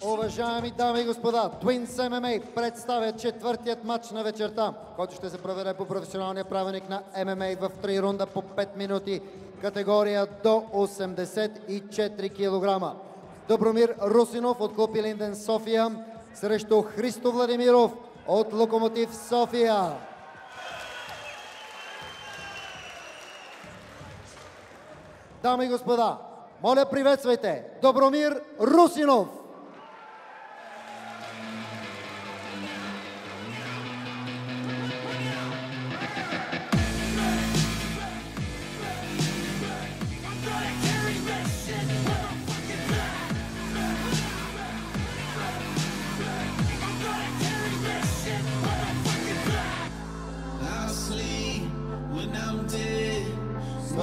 Уважаеми дами и господа, Twins MMA представя четвъртият матч на вечерта, който ще се проведе по професионалния правилник на ММА в 3 рунда по 5 минути, категория до 84 кг. Добромир Русинов от клуб Илинден София срещу Христо Владимиров от Локомотив София. Дами и господа, моля приветствайте Добромир Русинов!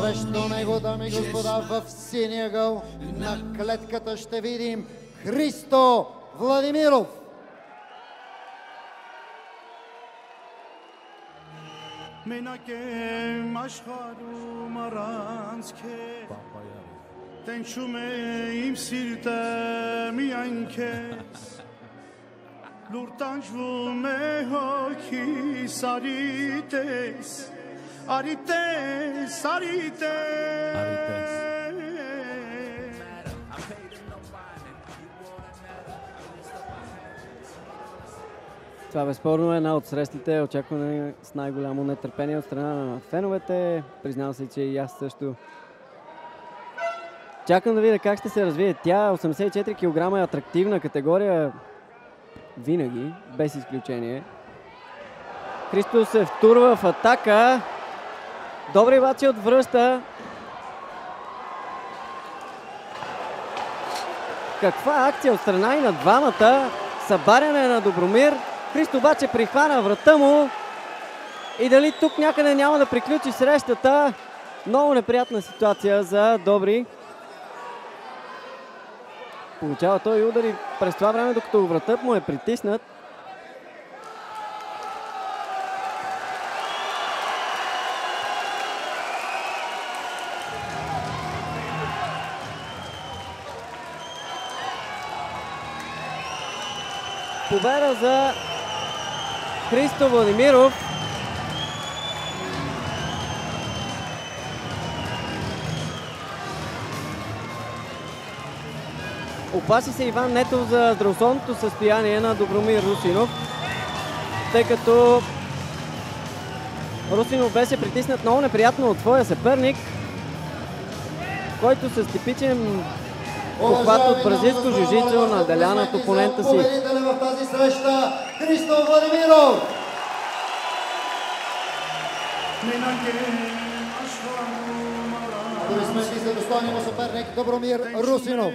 Срещу него, дами и господа, в синия ъгъл на клетката ще видим Христо Владимиров. Մենակ եմ աշխարհում առանց քեզ Տենչում է իմ սիրտը միայն քեզ Լուր տանջվում է հոգիս արիտես Արիտես, արիտես Това безспорно е една от срещите, очакване с най-голямо нетърпение от страна на феновете. Признавам се, че и аз също чакам да видя как ще се развие. Тя 84 кг е атрактивна категория винаги, без изключение. Христо се втурва в атака. Добри обаче отвръща. Каква акция от страна и на двамата. Събаряне на Добромир. Христо обаче прихвана врата му. И дали тук някъде няма да приключи срещата. Много неприятна ситуация за Добри. Получава той удари през това време, докато вратът му е притиснат. Победа за Христо Владимиров. Опаси се Иван Нетов за здравословното състояние на Добромир Русинов, тъй като Русинов беше притиснат много неприятно от своя съперник, който с типичен похват от бразилско жужицу наделя над опонента си. Победителя в тази среща Христо Владимиров! Аплодисменти за достойния му съперник Добромир Русинов.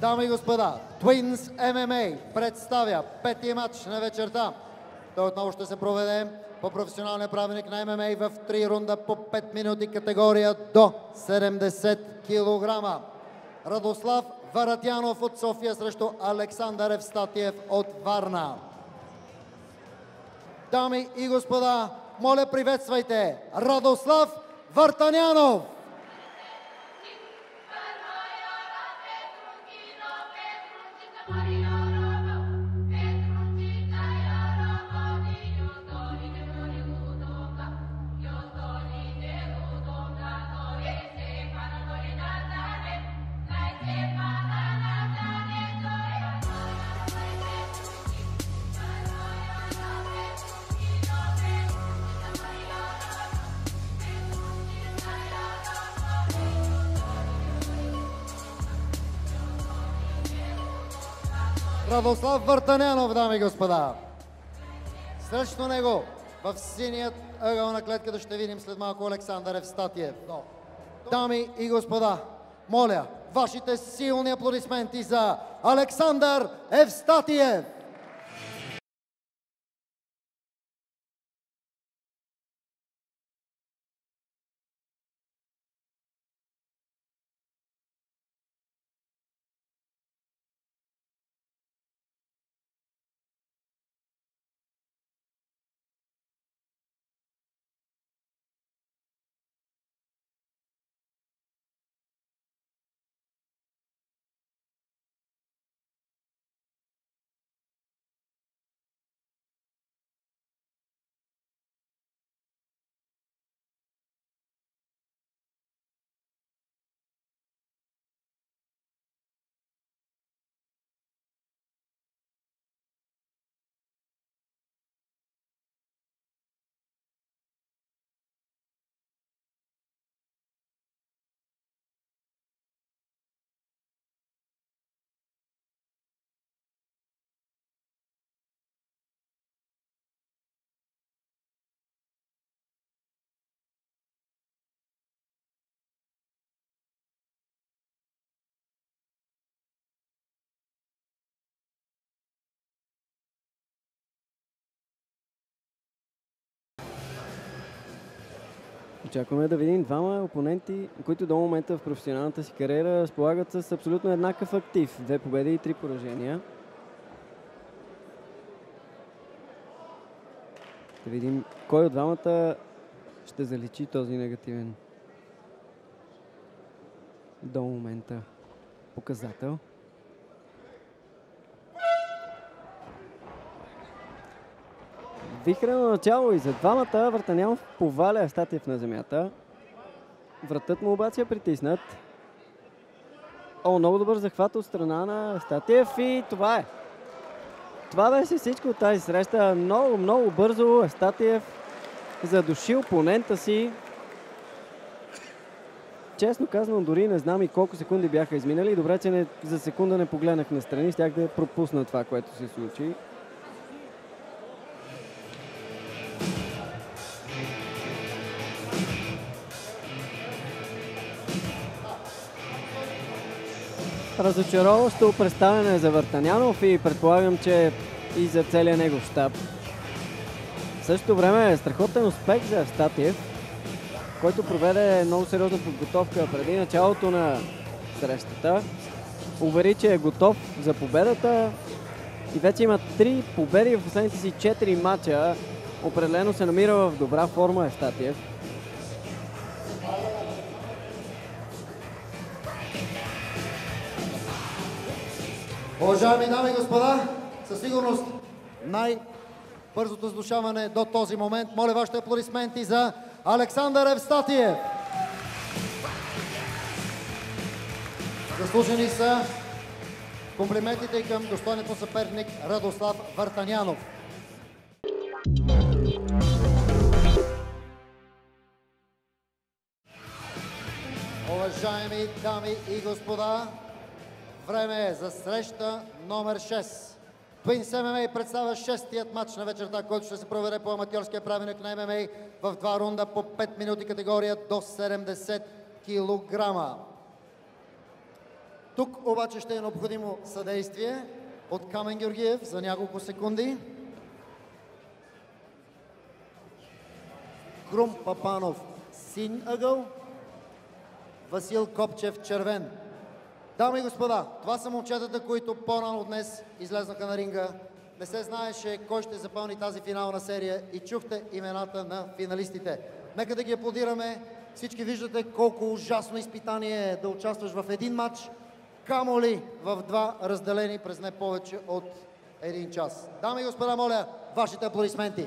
Дами и господа, Twins MMA представя петия матч на вечерта. Той отново ще се проведе по професионалния правилник на ММА в 3 рунда по 5 минути, категория до 70 кг. Радослав Варатянов от София срещу Александър Евстатиев от Варна. Дами и господа, моля приветствайте Радослав Вартанянов! Радослав Вартанянов, дами и господа. Срещу него в синият ъгъл на клетката ще видим след малко Александър Евстатиев. Дами и господа, моля, вашите силни аплодисменти за Александър Евстатиев! Очакваме да видим двама опоненти, които до момента в професионалната си кариера разполагат с абсолютно еднакъв актив. 2 победи и 3 поражения. Да видим кой от двамата ще заличи този негативен до момента показател. Вихрено начало и за двамата. Въртанянов поваля Евстатиев на земята. Вратът му обаче е притиснат. Много добър захват от страна на Евстатиев и това е. Това беше всичко от тази среща. Много бързо Евстатиев задуши опонента си. Честно казвам, дори не знам и колко секунди бяха изминали. Добре, че за секунда не погледнах настрани. Щях да пропусна това, което се случи. Разочароващо представяне за Въртанянов и предполагам, че и за целия негов щаб. В същото време е страхотен успех за Евстатиев, който проведе много сериозна подготовка преди началото на срещата. Увери, че е готов за победата и вече има 3 победи в последните си 4 мача. Определено се намира в добра форма Евстатиев. Уважаеми дами и господа, със сигурност най-бързото задушаване до този момент. Моля вашите аплодисменти за Александър Евстатиев. Заслужени са комплиментите и към достойният му съперник Радослав Въртанянов. Уважаеми дами и господа, време е за среща номер 6. Twins MMA представя 6-тият матч на вечерта, който ще се проведе по аматьорския правилник на MMA в 2 рунда по 5 минути категория до 70 кг. Тук обаче ще е необходимо съдействие от Камен Георгиев за няколко секунди. Крум Папанов син ъгъл, Васил Копчев червен. Дами и господа, това са момчетата, които по-рано днес излезнаха на ринга. Не се знаеше кой ще запълни тази финална серия и чухте имената на финалистите. Нека да ги аплодираме. Всички виждате колко ужасно изпитание е да участваш в един матч, камо ли в 2 разделени през не повече от 1 час. Дами и господа, моля, вашите аплодисменти.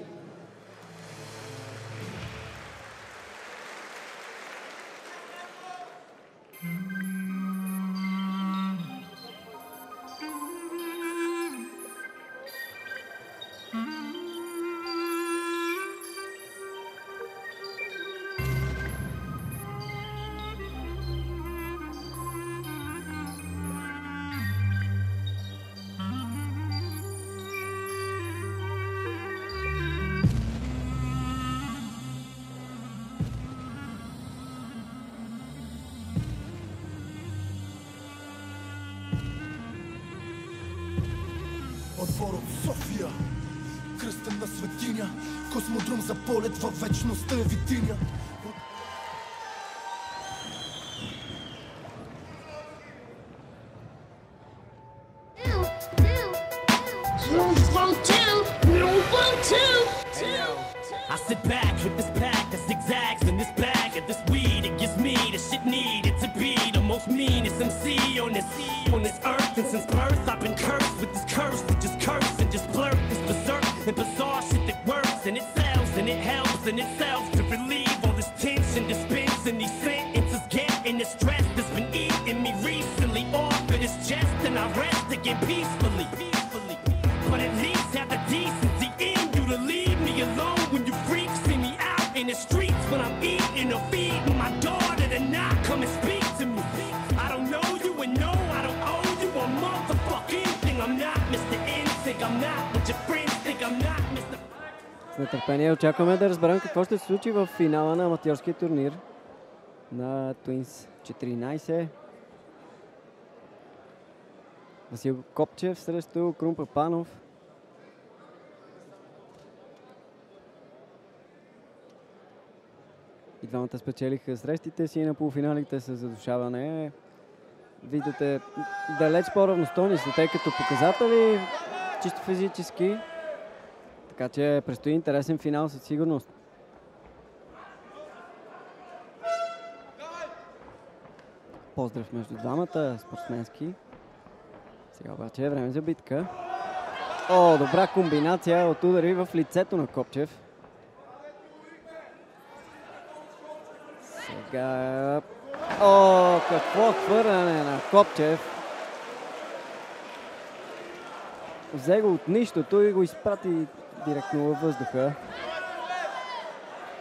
Отбор от София, кръстен на светиня, космодрум за полет във вечността е Витиня. I sit back with this pack that zigzags in this bag of this weed. It gives me the shit needed to be the most meanest MC on this earth. And since birth I've been cursed with this curse to just curse and just blurt this berserk and bizarre shit that works and it sells and it helps and it sells to relieve all this tension, dispense and these sentences getting the stress that's been eating me recently off of this chest, and I rest again peacefully. But at least have the decency in you to leave me alone when you freaks see me out in the streets when I'm eating or feeding my daughter to not come and speak to me. I don't know you and no, I don't owe you a motherfucking thing. I'm not Mr. Instinct, I'm not what your friends think, I'm not Mr. С нетърпение очакваме да разберем какво ще се случи в финала на аматьорския турнир на Twins 14. Васил Копчев срещу Крум Папанов. И двамата спечелиха срещите си на полуфиналите с задушаване. Виждате, далеч по-равностойни са, тъй като показатели чисто физически. Така че предстои интересен финал със сигурност. Поздрав между двамата спортсменски. Сега обаче е време за битка. О, добра комбинация от удари в лицето на Копчев. Сега... О, какво хвърляне на Копчев. Взе го от нищото и го изпрати директно във въздуха.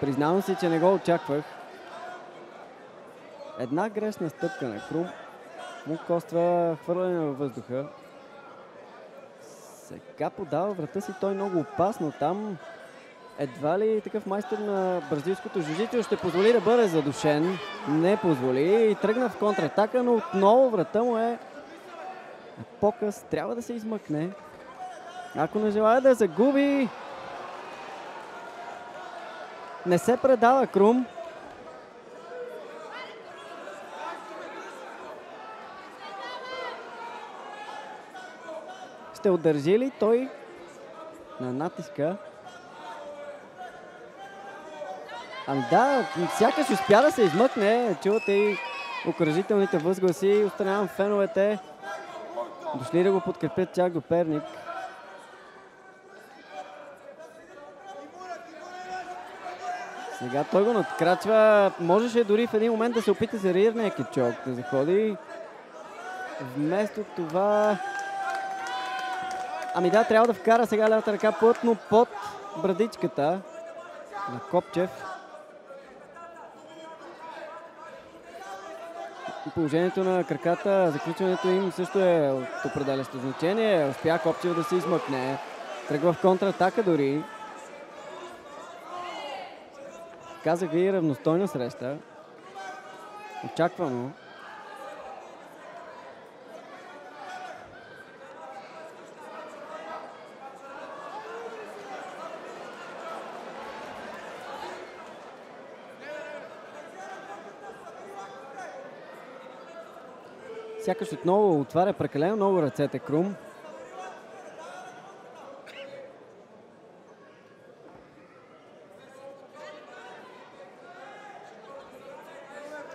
Признавам си, че не го очаквах. Една грешна стъпка на Крум му коства хвърляне във въздуха. Сега подава врата си той много опасно там. Едва ли такъв майстор на бразилското жужицу ще позволи да бъде задушен. Не позволи и тръгна в контратака, но отново врата му е на показ. Трябва да се измъкне. Ако не желая да загуби, не се предава Крум. Ще удържи ли той на натиска? Ами да, сякаш успя да се измъкне. Чувате и окръжителните възгласи. Отстранявам феновете. Дошли да го подкрепят чак до Перник. Сега той го надкрачва. Можеше дори в един момент да се опита за рирния кичок, да заходи. Вместо това... Ами да, трябва да вкара сега левата ръка плътно под брадичката на Копчев. Положението на краката, заключването им също е от определящо значение. Успя Копчев да се измъкне. Тръгва в контратака дори. Казах ви равностойна среща. Очаквано. Сякаш отново отваря прекалено много ръцете Крум.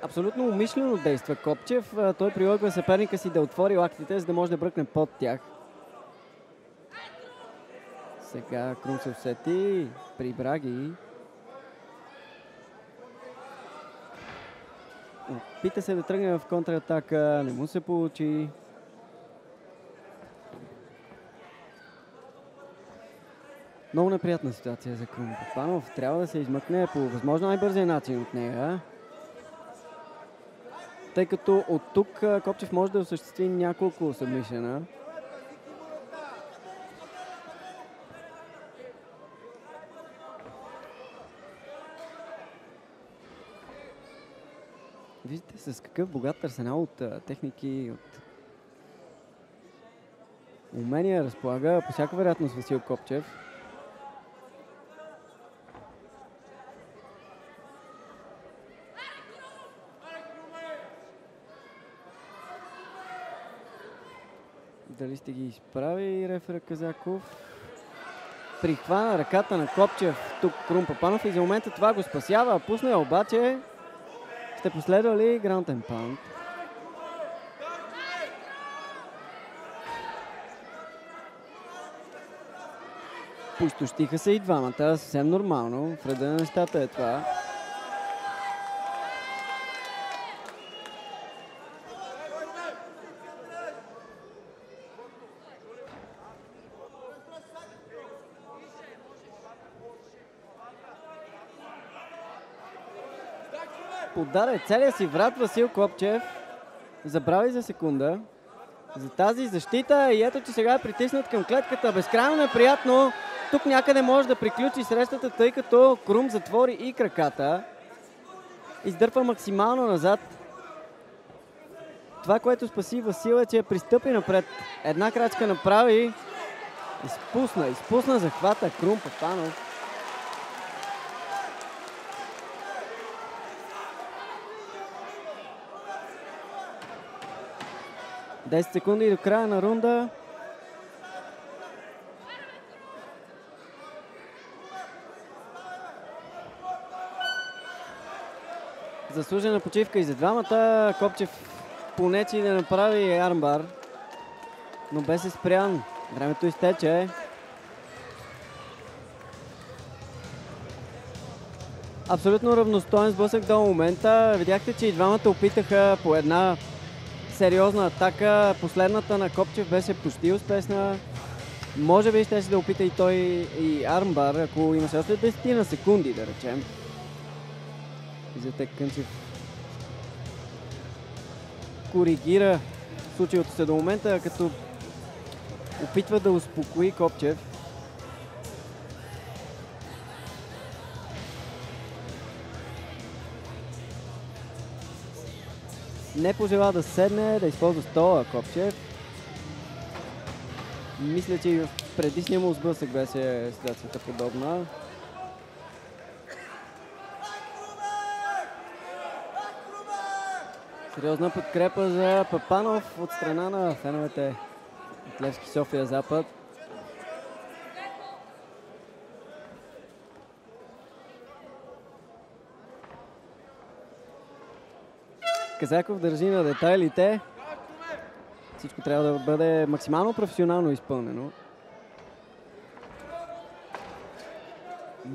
Абсолютно умишлено действа Копчев. Той прилъгва съперника си да отвори лактите, за да може да бръкне под тях. Сега Крум се усети, прибра ги. Опита се да тръгне в контратака, не му се получи. Много неприятна ситуация за Крум Папанов. Трябва да се измъкне по възможно най-бързия начин от нея. Тъй като от тук Копчев може да осъществи няколко събмишена. Виждате с какъв богат арсенал от техники, от умения разполага по всяка вероятност Васил Копчев. Дали ще ги изправи рефера Казаков? Прихвана ръката на Копчев тук Крум Папанов и за момента това го спасява. Пусна я обаче. Ще последва ли Ground and Pound? Поизтощиха се и двамата, съвсем нормално. В реда на нещата е това. Подаде целия си врат Васил Копчев. Забрави за секунда за тази защита и ето, че сега е притиснат към клетката. Безкрайно неприятно. Тук някъде може да приключи срещата, тъй като Крум затвори и краката. Издърпа максимално назад. Това, което спаси Васил е, че пристъпи напред. Една крачка направи. Изпусна захвата Крум Папанов. 10 секунди до края на рунда. Заслужена почивка и за двамата. Копчев понечи да направи армбар, но беше спрян. Времето изтече. Абсолютно равностоен сблъсък до момента. Видяхте, че и двамата опитаха по една сериозна атака. Последната на Копчев беше почти успешна. Може би ще да опита и той и армбар, ако имаше още 10 на секунди, да речем. Виждате, Кънчев коригира случилото се до момента, като опитва да успокои Копчев. Не пожела да седне, да използва стола Копчев. Мисля, че и в предишния му сблъсък беше ситуацията подобна. Сериозна подкрепа за Папанов от страна на феновете от Левски София Запад. Казаков държи на детайлите. Всичко трябва да бъде максимално професионално изпълнено.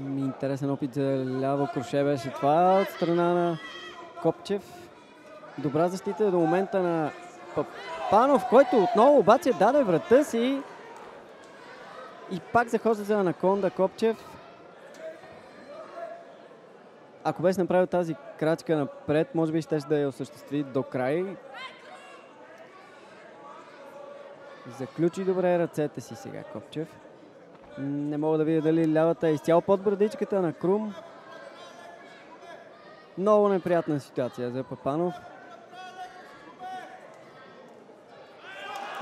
Интересен опит за ляво кроше беше това от страна на Копчев. Добра защита до момента на Папанов, който отново обаче даде врата си и пак захожда за анаконда Копчев. Ако беше направил тази крачка напред, може би ще да я осъществи до край. Заключи добре ръцете си сега Копчев. Не мога да видя дали лявата е изцяло под брадичката на Крум. Много неприятна ситуация за Папанов.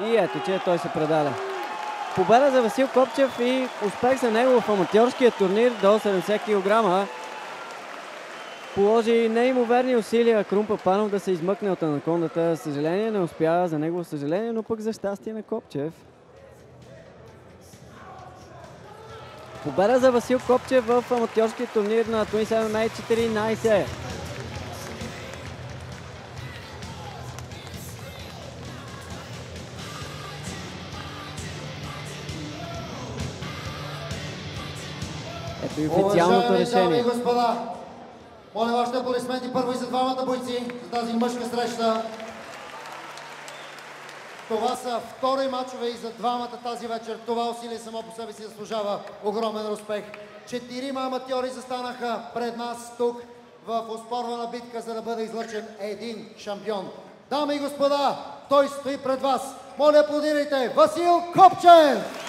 И ето, че той се предаде. Победа за Васил Копчев и успех за него в аматьорския турнир до 70 кг. Положи неимоверни усилия Крум Папанов да се измъкне от анакондата. Съжаление не успя, за негово съжаление, но пък за щастие на Копчев. Победа за Васил Копчев в аматьорския турнир на Twins MMA 14. Ето и официалното решение. Дами и господа, моля вашите аплодисменти първо и за двамата бойци за тази мъжка среща. Това са втори мачове и за двамата тази вечер. Това усилие само по себе си заслужава огромен успех. 4 аматьори застанаха пред нас тук в оспорвана битка, за да бъде излъчен един шампион. Дами и господа, той стои пред вас. Моля, аплодирайте Васил Копчев!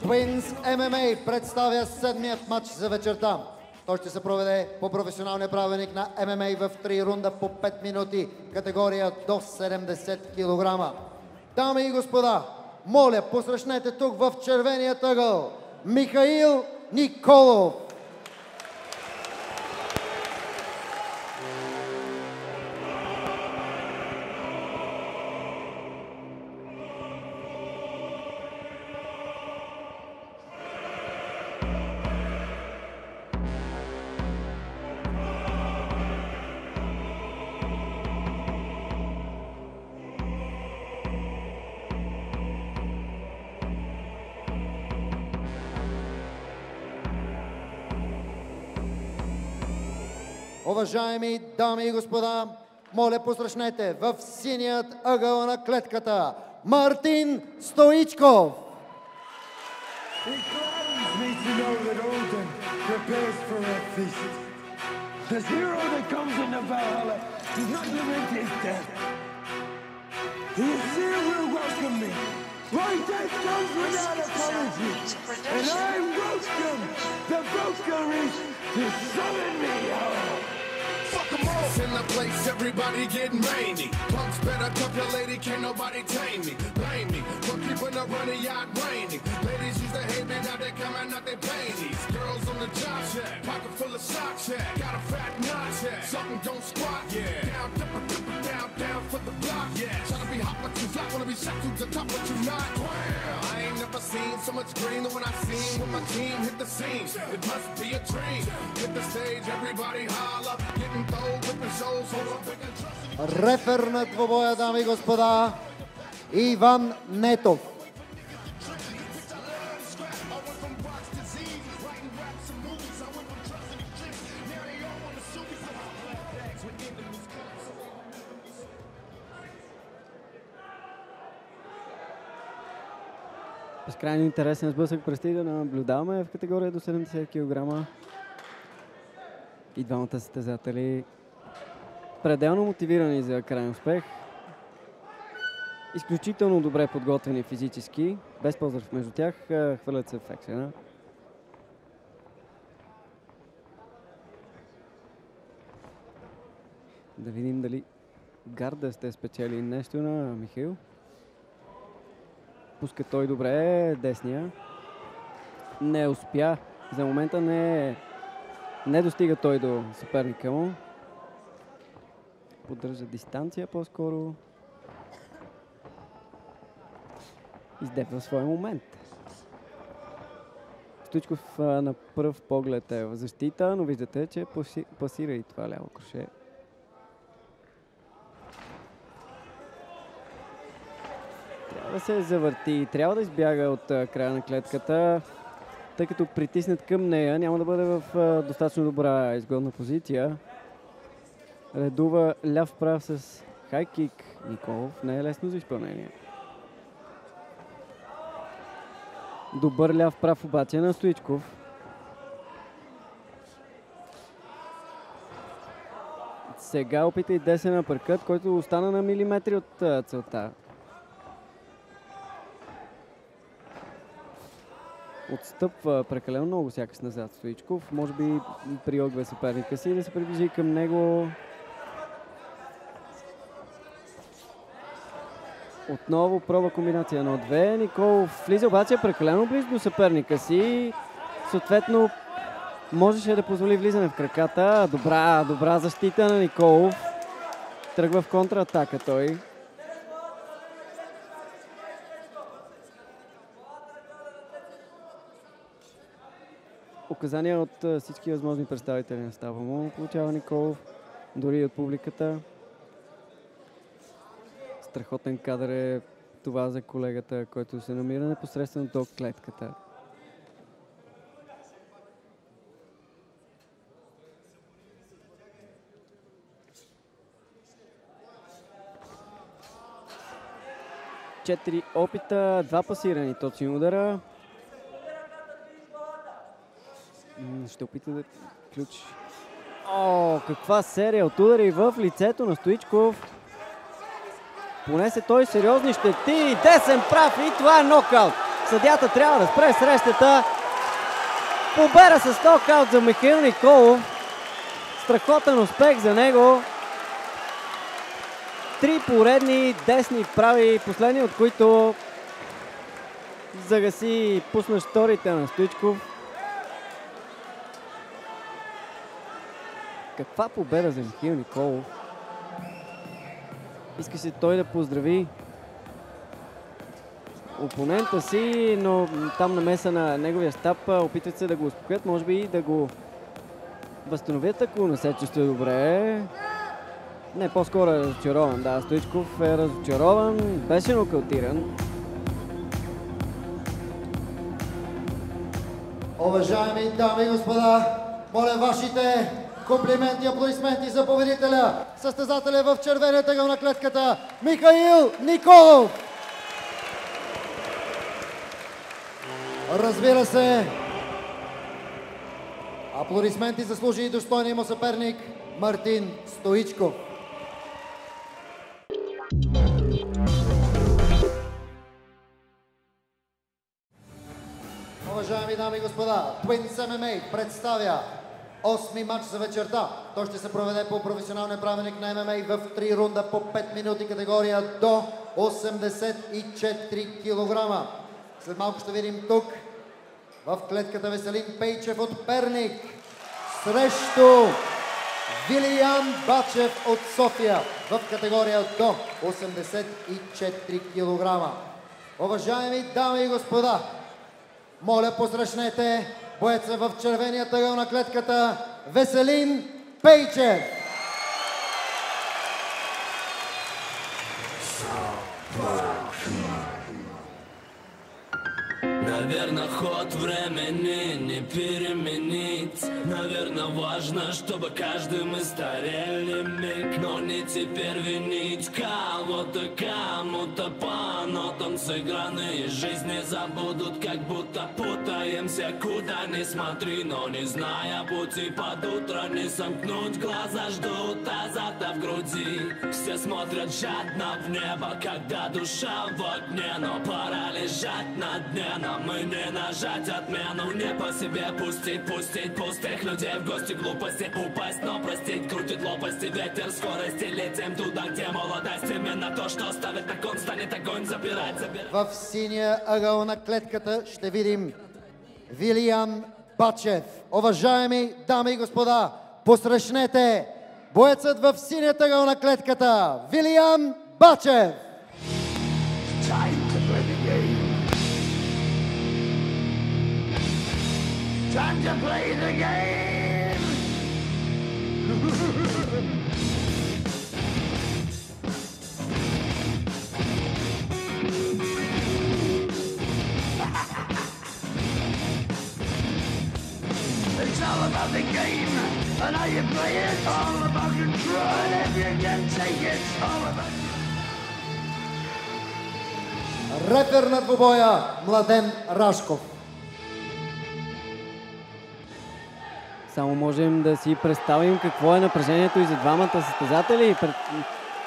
Twins MMA представя седмият матч за вечерта. Той ще се проведе по професионалния правилник на MMA в 3 рунда по 5 минути, категория до 70 кг. Дами и господа, моля, посрещнете тук в червения ъгъл Михаил Николов. Уважаеми дами и господа, моля посрещнете в синият ъгъл на клетката Мартин Стоичков. It gladdens me to know that Odin prepares for a feast. The hero that comes into Valhalla does not lament his death. His here will welcome me. My death comes without apology. And I welcome the Valkyries to summon me home. Fuck 'em all. It's in the place, everybody getting rainy. Punks better tuck your lady, can't nobody tame me. Blame me for keeping a running yacht raining. Ladies used to hate me, now they coming out their panties. Girls on the job check, pocket full of socks check. Got a fat notch check, something don't squat. Yeah, down, down for the block. Yeah, tryna be hot but you flat, wanna be shot to the top but you not. Well, I ain't never seen so much green than when I seen when my team hit the scene. It must be a dream. Hit the stage, everybody holla, getting thrown with the shows. Hold on, we can trust. Рефер на двобоя, дами и господа, Иван Нетов. Безкрайно интересен сблъсък предстои да наблюдаваме в категория до 70 кг. И двамата състезатели пределно мотивирани за крайен успех. Изключително добре подготвени физически. Без поздрав между тях. Хвърлят се в екшена. Да видим дали гарда ще спечели нещо на Михаил. Пуска той добре десния. Не успя. За момента не достига той до съперника му. Поддържа дистанция по-скоро. Издепва своя момент. Стоичков на пръв поглед е в защита, но виждате, че пасира и това ляво кроше. Трябва да се завърти, трябва да избяга от края на клетката, тъй като притиснат към нея, няма да бъде в достатъчно добра изгодна позиция. Редува ляв-прав с хайкик Николов. Не е лесно за изпълнение. Добър ляв-прав обаче на Стоичков. Сега опита и десен апъркът, който остана на милиметри от целта. Отстъпва прекалено много сякаш назад Стоичков. Може би приогва съперника си да се приближи към него. Отново проба комбинация 1-2. Николов влиза обаче прекалено близо до съперника си. Съответно можеше да позволи влизане в краката. Добра защита на Николов. Тръгва в контратака той. Указания от всички възможни представители на става му получава Николов, дори и от публиката. Страхотен кадър е това за колегата, който се намира непосредствено до клетката. Четири опита, 2 пасирани точни удара. Ще опита да ключи. О, каква серия от удари в лицето на Стоичков. Понесе той сериозни щети. Десен прав и това е нокаут. Съдията трябва да спре срещата. Победа с нокаут за Михаил Николов. Страхотен успех за него. 3 поредни десни прави, последни от които загаси и пусна шторите на Стоичков. Каква победа за Михаил Николов. Иска се той да поздрави опонента си, но там намеса на неговия щаб опитват се да го успокоят, може би и да го възстановят, ако не се чувства добре. Не, по-скоро е разочарован. Да, Стоичков е разочарован, беше нокаутиран. Уважаеми дами и господа, моля вашите комплименти и аплодисменти за победителя, състезателя в червения ъгъл на клетката, Михаил Николов! Разбира се, аплодисменти заслужи и достойния му съперник Мартин Стоичков. Уважаеми дами и господа, Twins MMA представя 8-ми матч за вечерта. Той ще се проведе по професионалния правилник на ММА в 3 рунда по 5 минути категория до 84 кг. След малко ще видим тук в клетката Веселин Пейчев от Перник срещу Вилиян Бачев от София в категория до 84 кг. Уважаеми дами и господа, моля посрещнете боеца в червения ъгъл на клетката Веселин Пейчев. Наверно, ход времени не переменить. Наверно, важно, чтобы каждый мы старели миг. Но не теперь винить кого-то, кому-то по нотам сыгранные жизни забудут, как будто путаемся, куда ни смотри. Но не зная пути под утро, не сомкнуть глаза, ждут азарта в груди. Все смотрят жадно в небо, когда душа в огне. Но пора лежать на дне, но мы не нажать отмену. Не по себе пустить пустых людей в гости, глупости упасть, но простить, крутит лопасти ветер скорости. Летим туда, где молодость, именно то, что ставит на кон, станет огонь забирать. В синия ъгъл на клетката ще видим Вилиян Бачев. Уважаеми дами и господа, посрещнете боецът в синия ъгъл на клетката Вилиян Бачев. Time to play the game. Time to play the game. It's all about the game and how you play it. All about control and if you can take it. All about. Рефер на двубоя Младен Рашков. Само можем да си представим какво е напрежението и за двамата състезатели.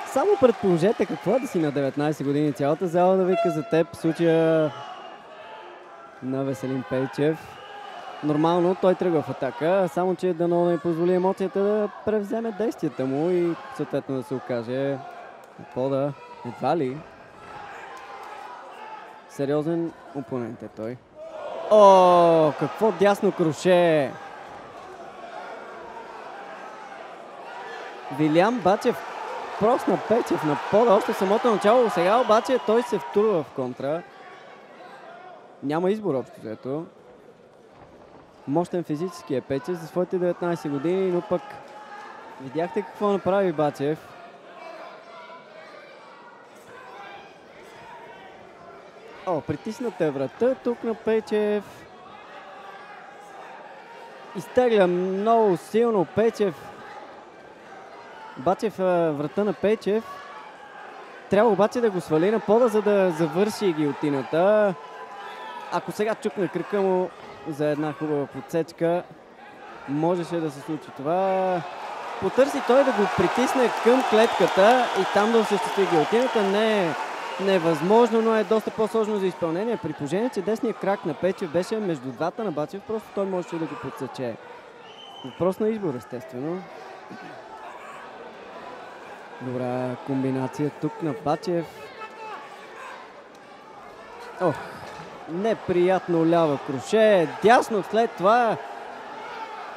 Само предположете какво е да си на 19 години. Цялата зала да вика за теб. В случая на Веселин Пейчев. Нормално той тръгва в атака, само че дано не позволи емоцията да превземе действията му и съответно да се окаже пода. Едва ли. Сериозен опонент е той. О, какво дясно круше! Вилиян Бачев просна Пейчев на пода още самото начало. Сега обаче той се втурва в контра. Няма избор общо взето. Мощен физически е Пейчев за своите 19 години, но пък видяхте какво направи Бачев. О, притисната е врата тук на Пейчев. Изтегля много силно Пейчев. Бачев врата на Пейчев. Трябва обаче да го свали на пода, за да завърши гилотината. Ако сега чукне кръка му за една хубава подсечка, можеше да се случи това. Потърси той да го притисне към клетката и там да осъществи гилотината. Не е невъзможно, но е доста по-сложно за изпълнение. При положение, че десният крак на Пейчев беше между двата на Бачев, просто той можеше да го подсече. Въпрос на избор, естествено. Добра комбинация тук на Бачев. Ох, неприятно лява круше. Дясно след това.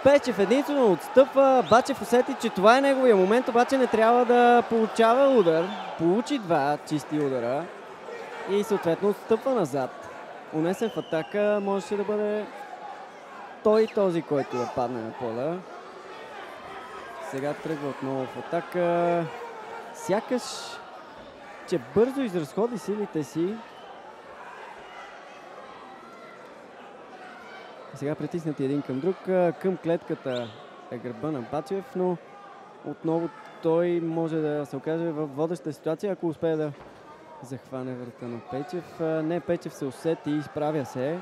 Пейчев единствено отстъпва. Бачев усети, че това е неговия момент, обаче не трябва да получава удар. Получи два чисти удара и съответно отстъпва назад. Унесен в атака можеше да бъде той този, който да падне на пода. Сега тръгва отново в атака. Сякаш, че бързо изразходи силите си. Сега притиснати един към друг. Към клетката е гърба на Бачев, но отново той може да се окаже в водеща ситуация, ако успее да захване врата на Пейчев. Не, Пейчев се усети и изправя се.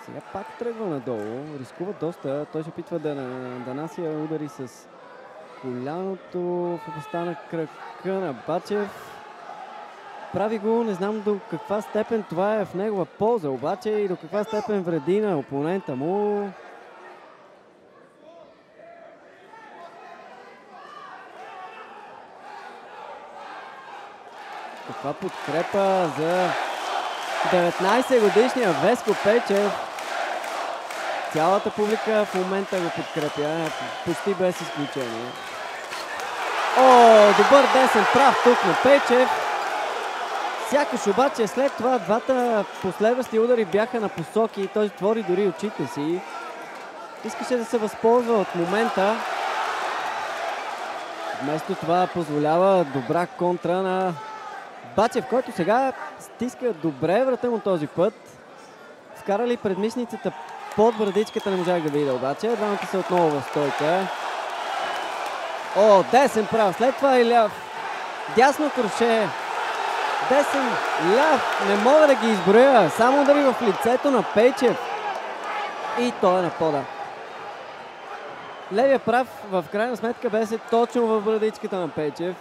Сега пак тръгва надолу, рискува доста. Той се опитва да нанася удари с коляното в областта на крака на Бачев. Прави го, не знам до каква степен това е в негова полза, обаче и до каква степен вреди на опонента му. Каква подкрепа за 19-годишния Веско Пейчев. Цялата публика в момента го подкрепя, почти без изключение. О, добър десен прав тук на Пейчев. Сякаш обаче след това двата последващи удари бяха на посоки и той затвори дори очите си. Искаше да се възползва от момента. Вместо това позволява добра контра на Бачев, който сега стиска добре врата му този път. Вкарали предмишницата под брадичката, не можах да видя обаче. Двамата са отново в стойка. О, десен прав, след това и ляв. Дясно круше. Десен, ляв, не мога да ги изброя. Само удари в лицето на Пейчев. И той е на пода. Левия прав в крайна сметка беше точно в брадичката на Пейчев.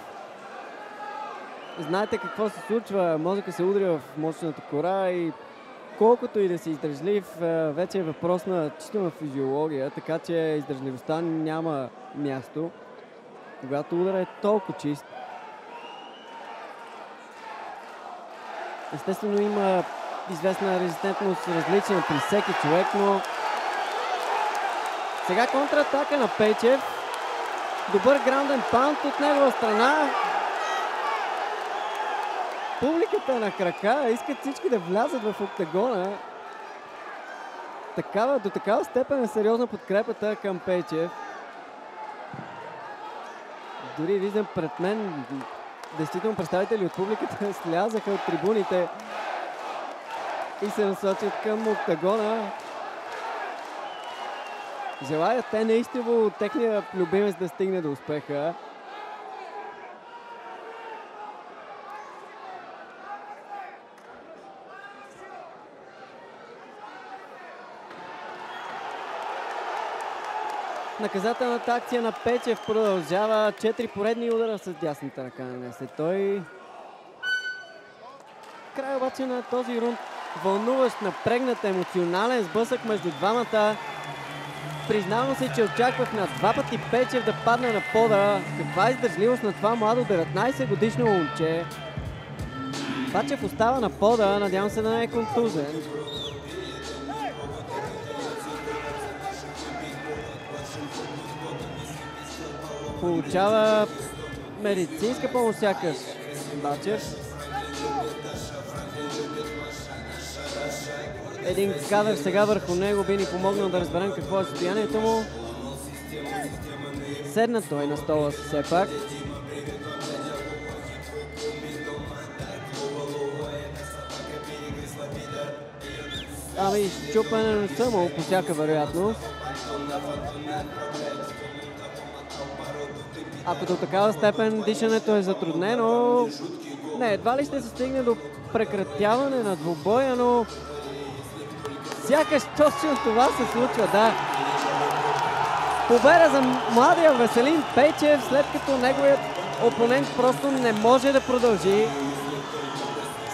Знаете какво се случва. Мозъка се удря в мощната кора и колкото и да си издържлив, вече е въпрос на чисто на физиология, така че издържливостта няма място, когато удар е толкова чист. Естествено има известна резистентност, различна при всеки човек, но сега контратака на Пейчев. Добър граунден паунд от негова страна. Публиката на крака, искат всички да влязат в октагона. До такава степен е сериозна подкрепата към Пейчев. Дори виждам пред мен, действително представители от публиката слязаха от трибуните и се насочат към октагона. Желаят те наистина техния любимец да стигне до успеха. Наказателната акция на Пейчев продължава. 4 поредни удара с дясната ръка нанесе той. Край обаче на този рунд. Вълнуващ, напрегнат, емоционален сблъсък между двамата. Признавам се, че очаквах на два пъти Пейчев да падне на пода. Каква издържливост на това младо 19-годишно момче. Бачев остава на пода, надявам се да не е контузен. Получава медицинска помощ сякаш Бачев. Един кадър сега върху него би ни помогнал да разберем какво е състоянието му. Седна той на стола си все пак. Ами, щупане на носа му по всяка вероятност. Ако до такава степен дишането е затруднено, не, едва ли ще се стигне до прекратяване на двубоя, но сякаш точно това се случва, да. Победа за младия Веселин Пейчев, след като неговият опонент просто не може да продължи.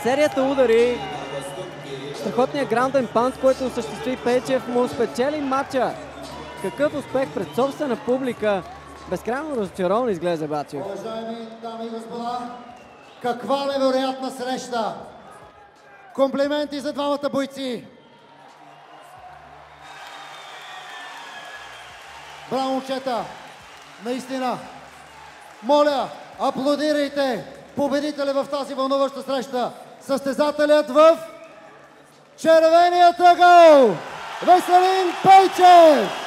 Серията удари, страхотният граунден паунд, който осъществи Пейчев, му спечели матча. Какъв успех пред собствена публика. Безкрайно разочарован изглежда Бачев. Уважаеми дами и господа, каква невероятна среща! Комплименти за двамата бойци! Браво, момчета! Наистина! Моля, аплодирайте победителя в тази вълнуваща среща! Състезателят в червения ъгъл! Веселин Пейчев!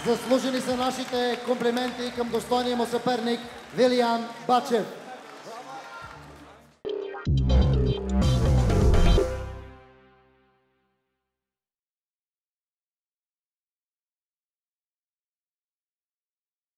Заслужили са нашите комплименти към достойния му съперник Вилиян Бачев.